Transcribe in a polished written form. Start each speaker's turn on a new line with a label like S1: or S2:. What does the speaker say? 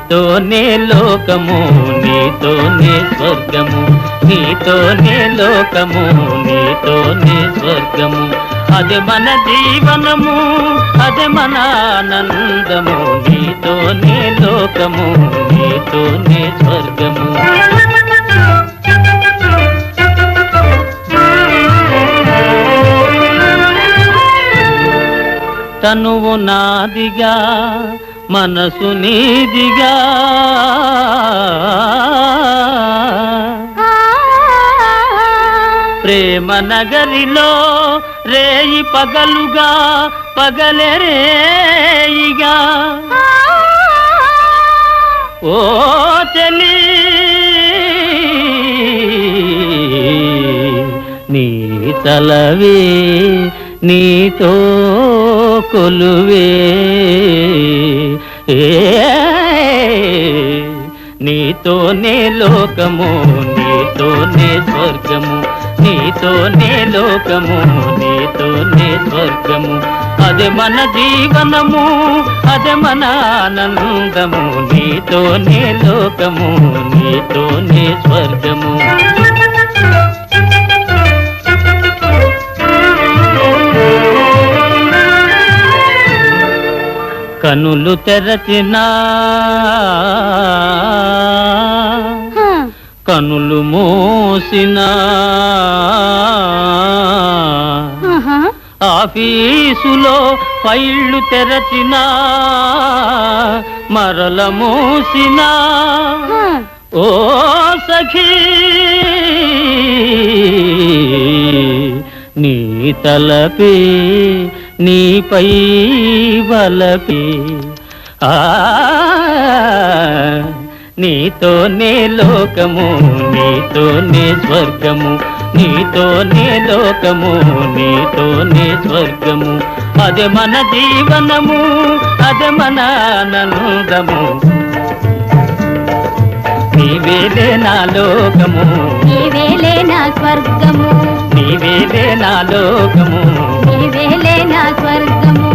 S1: నీతోనే లోకము నీతోనే స్వర్గము నీతోనే లోకము నీతోనే స్వర్గము అదే మన జీవనము అదే మన ఆనందము నీతోనే లోకము నీతోనే స్వర్గము తనువు నాదిగా మనసు నీదిగా ప్రేమ నగరిలో రేయి పగలుగా పగలే రేయిగా ఓ చెలి నీ తలవే నీతో కొలువే నీతోనే లోకము నీతోనే స్వర్గము నీతోనే లోకము నీతోనే స్వర్గము అదే మన జీవనము అదే మన ఆనందము నీతోనే లోకము నీతోనే స్వర్గము కనులు తెరచినా కనులు మూసినా ఆఫీసులో ఫైళ్ళు తెరచినా మరల మూసినా ఓ సఖీ నీ తలపే నీపై వలపే నీతోనే లోకము నీతోనే స్వర్గము నీతోనే లోకము నీతోనే స్వర్గము అదే మన జీవనము అదే మన ఆనందము నీవేలే నా లోకము
S2: నీవేలే నా స్వర్గము
S1: నీవేలే నా లోకము
S2: నీవేలే నా స్వర్గము